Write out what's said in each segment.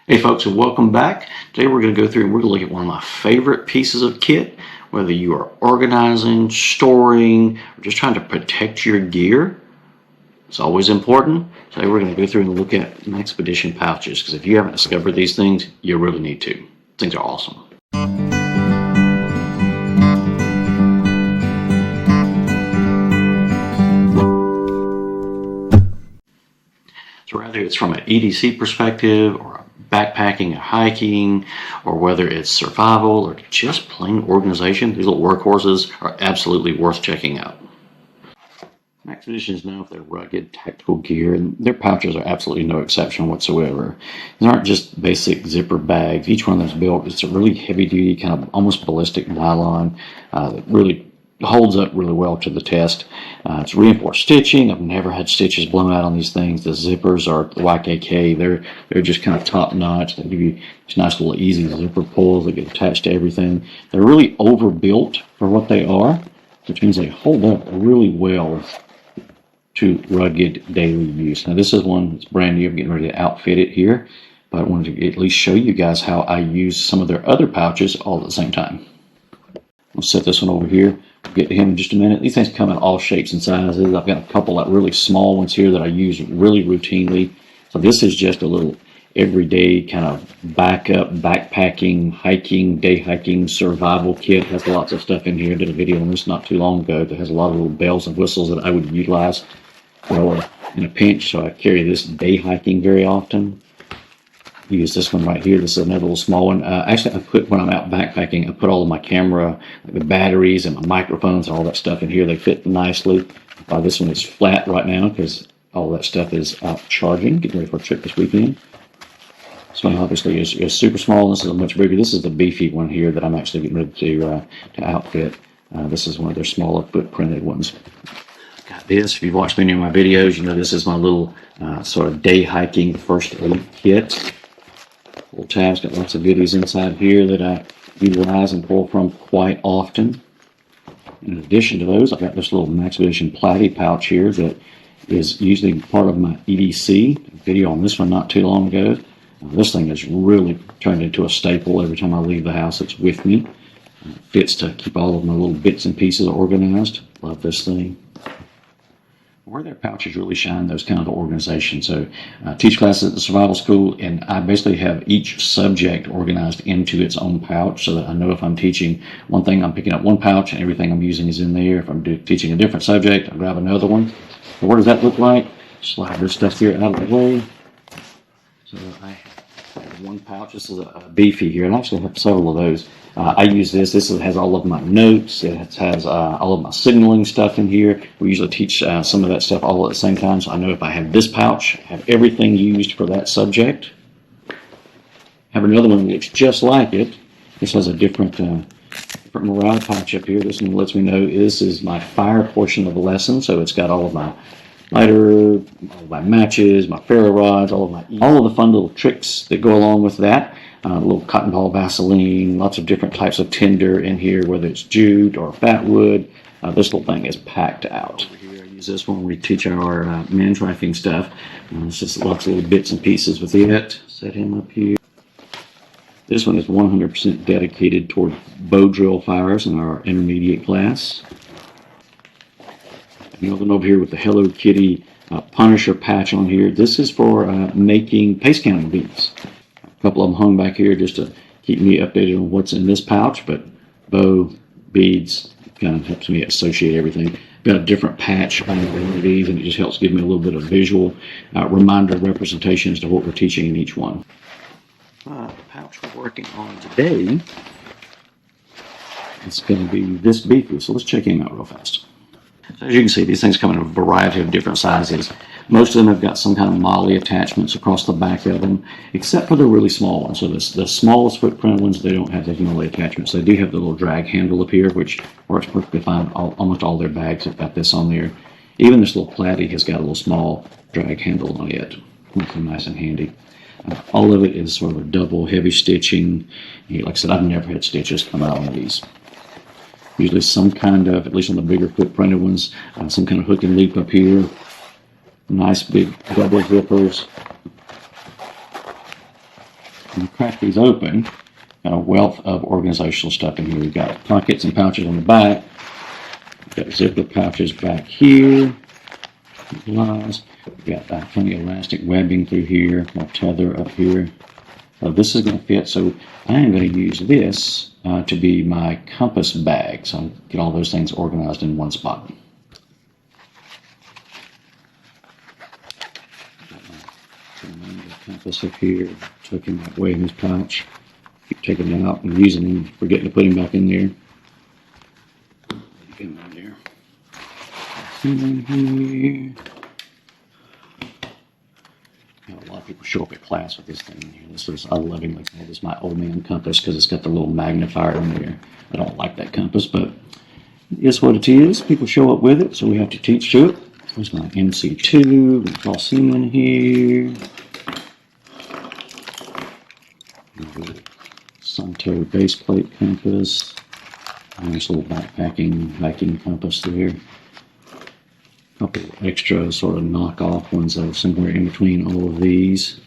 Hey folks, and welcome back. Today we're going to go through and we're going to look at one of my favorite pieces of kit, whether you are organizing, storing, or just trying to protect your gear. It's always important. Today we're going to go through and look at Maxpedition pouches, because if you haven't discovered these things, you really need to. Things are awesome. So whether it's from an EDC perspective, or backpacking, or hiking, or whether it's survival or just plain organization, these little workhorses are absolutely worth checking out. Maxpedition is known for their rugged tactical gear, and their pouches are absolutely no exception whatsoever. They aren't just basic zipper bags. Each one of them is built, it's a really heavy duty, kind of almost ballistic nylon that really holds up really well to the test. It's reinforced stitching. I've never had stitches blown out on these things. The zippers are YKK. They're just kind of top notch. They give you these nice little easy zipper pulls that get attached to everything. They're really overbuilt for what they are, which means they hold up really well to rugged daily use. Now this is one that's brand new. I'm getting ready to outfit it here, but I wanted to at least show you guys how I use some of their other pouches all at the same time. I'll set this one over here. We'll get to him in just a minute. These things come in all shapes and sizes. I've got a couple of really small ones here that I use really routinely. So this is just a little everyday kind of backup, backpacking, hiking, day hiking, survival kit. Has lots of stuff in here. I did a video on this not too long ago that has a lot of little bells and whistles that I would utilize in a pinch. So I carry this day hiking very often. Use this one right here. This is another little small one. Actually, I put, when I'm out backpacking, I put all of my camera, like the batteries and my microphones and all that stuff in here. They fit nicely. This one is flat right now because all that stuff is out charging, getting ready for a trip this weekend. This one obviously is super small. This is a much bigger. This is the Beefy one here that I'm actually getting ready to outfit. This is one of their smaller footprinted ones. Got this. If you've watched many of my videos, you know this is my little sort of day hiking first aid kit. Little tabs, got lots of goodies inside here that I utilize and pull from quite often. In addition to those, I've got this little Maxpedition platy pouch here that is usually part of my EDC. Video on this one not too long ago. This thing has really turned into a staple. Every time I leave the house, it's with me. It fits to keep all of my little bits and pieces organized. Love this thing. Where their pouches really shine, those kind of organizations. So I teach classes at the survival school, and I basically have each subject organized into its own pouch so that I know if I'm teaching one thing, I'm picking up one pouch and everything I'm using is in there. If I'm teaching a different subject, I grab another one. So what does that look like? Slide this stuff here out of the way. So I have one pouch. This is a Beefy here, and I actually have several of those. I use this. This has all of my notes. It has all of my signaling stuff in here. We usually teach some of that stuff all at the same time, so I know if I have this pouch, I have everything used for that subject. Have another one that looks just like it. This has a different morale pouch up here. This one lets me know this is my fire portion of the lesson, so it's got all of my lighter, all of my matches, my ferro rods, all of the fun little tricks that go along with that. A little cotton ball Vaseline, lots of different types of tinder in here, whether it's jute or fat wood. This little thing is packed out. Over here, I use this one when we teach our man tracking stuff. It's just lots of little bits and pieces with it. Set him up here. This one is 100% dedicated toward bow drill fires in our intermediate class. Another one over here with the Hello Kitty Punisher patch on here. This is for making pace counting beads. A couple of them hung back here just to keep me updated on what's in this pouch, but bow, beads, kind of helps me associate everything. Got a different patch on one of these, and it just helps give me a little bit of visual reminder representation as to what we're teaching in each one. The pouch we're working on today is going to be this Beefy, so let's check him out real fast. So as you can see, these things come in a variety of different sizes. Most of them have got some kind of molly attachments across the back of them, except for the really small ones. So the smallest footprint ones, they don't have the molly attachments. They do have the little drag handle up here, which works perfectly fine. Almost all their bags have got this on there. Even this little platy has got a little small drag handle on it. It's nice and handy. All of it is sort of a double heavy stitching. Like I said, I've never had stitches come out on these. Usually some kind of, at least on the bigger footprinted ones, some kind of hook and loop up here. Nice big double zippers. When you crack these open, got a wealth of organizational stuff in here. We've got pockets and pouches on the back. We've got zipper pouches back here. We've got plenty of elastic webbing through here, more tether up here. So this is going to fit, so I am going to use this to be my compass bag. So I'll get all those things organized in one spot. Compass up here, tuck him that way in his pouch. Keep taking him out and using him, forgetting to put him back in there. Get him in there. In here. A lot of people show up at class with this thing in here. This is, I lovingly call this my old man compass because it's got the little magnifier in there. I don't like that compass, but it's what it is. People show up with it, so we have to teach to it. There's my MC2. We toss him in here. Suntoe base plate compass. Nice little backpacking vacuum compass there. A couple extra sort of knockoff ones that are somewhere in between all of these.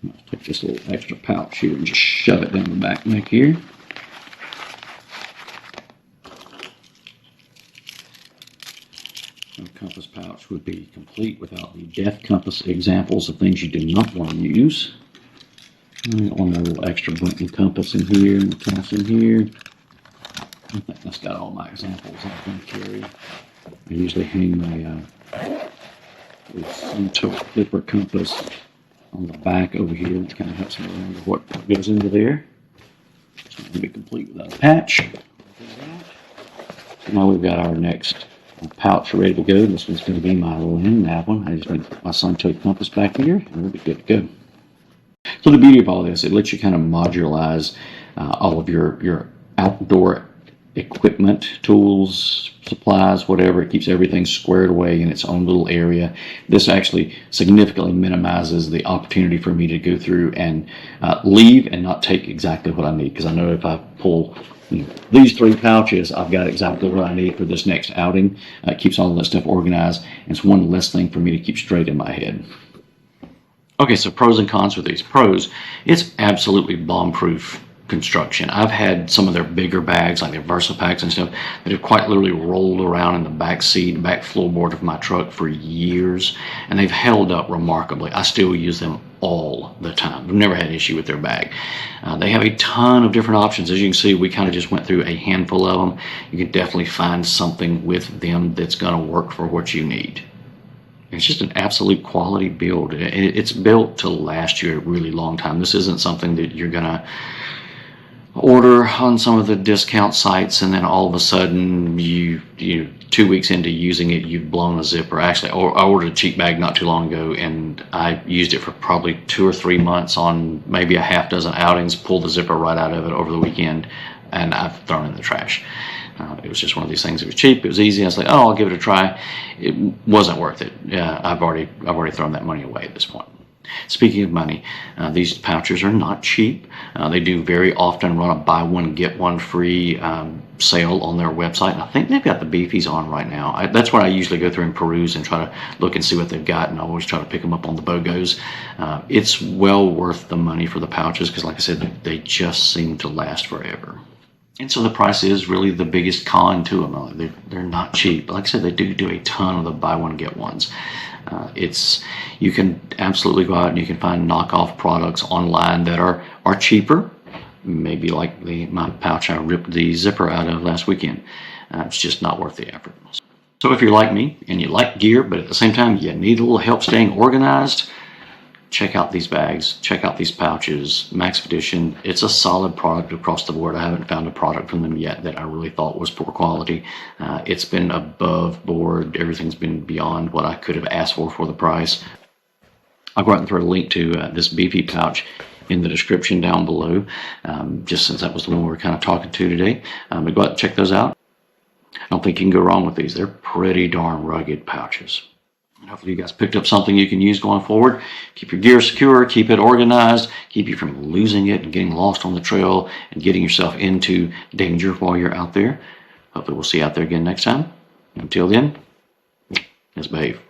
I'll take this little extra pouch here and just shove it down the back neck here. A compass pouch would be complete without the death compass examples of things you do not want to use. I got one more little extra button compass in here and the toss in here. I think that's got all my examples I'm going to carry. I usually hang my Suntoe clipper compass on the back over here. It kind of helps me remember what goes into there. So I'm going to be complete without a patch. So now we've got our next pouch ready to go. This one's going to be my little end nav one. I just need my Suntoe compass back here and we'll be good to go. So the beauty of all this, it lets you kind of modularize all of your outdoor equipment, tools, supplies, whatever. It keeps everything squared away in its own little area. This actually significantly minimizes the opportunity for me to go through and leave and not take exactly what I need. Because I know if I pull these 3 pouches, I've got exactly what I need for this next outing. It keeps all that stuff organized. And it's one less thing for me to keep straight in my head. Okay, so pros and cons with these. Pros, it's absolutely bomb-proof construction. I've had some of their bigger bags, like their VersaPacks and stuff, that have quite literally rolled around in the back seat, back floorboard of my truck for years, and they've held up remarkably. I still use them all the time. I've never had an issue with their bag. They have a ton of different options. As you can see, we kind of just went through a handful of them. You can definitely find something with them that's going to work for what you need. It's just an absolute quality build. It's built to last you a really long time. This isn't something that you're going to order on some of the discount sites and then all of a sudden you 2 weeks into using it, you've blown a zipper. Actually, I ordered a cheap bag not too long ago and I used it for probably 2 or 3 months on maybe a half dozen outings, pulled the zipper right out of it over the weekend, and I've thrown it in the trash. It was just one of these things. It was cheap. It was easy. I was like, oh, I'll give it a try. It wasn't worth it. I've already thrown that money away at this point. Speaking of money, these pouches are not cheap. They do very often run a buy one get one free sale on their website. And I think they've got the Beefies on right now. That's where I usually go through and peruse and try to look and see what they've got, and I always try to pick them up on the BOGOs. It's well worth the money for the pouches because, like I said, they just seem to last forever. And so the price is really the biggest con to them. They're not cheap. Like I said, they do a ton of the buy one get ones. You can absolutely go out and you can find knockoff products online that are cheaper. Maybe like my pouch I ripped the zipper out of last weekend. It's just not worth the effort. So if you're like me and you like gear, but at the same time you need a little help staying organized, check out these bags, check out these pouches. Maxpedition, it's a solid product across the board. I haven't found a product from them yet that I really thought was poor quality. It's been above board. Everything's been beyond what I could have asked for the price. I'll go out and throw a link to this Beefy pouch in the description down below, just since that was the one we were kind of talking to today. But go out and check those out. I don't think you can go wrong with these. They're pretty darn rugged pouches. Hopefully you guys picked up something you can use going forward. Keep your gear secure, keep it organized, keep you from losing it and getting lost on the trail and getting yourself into danger while you're out there. Hopefully we'll see you out there again next time. Until then, let's behave.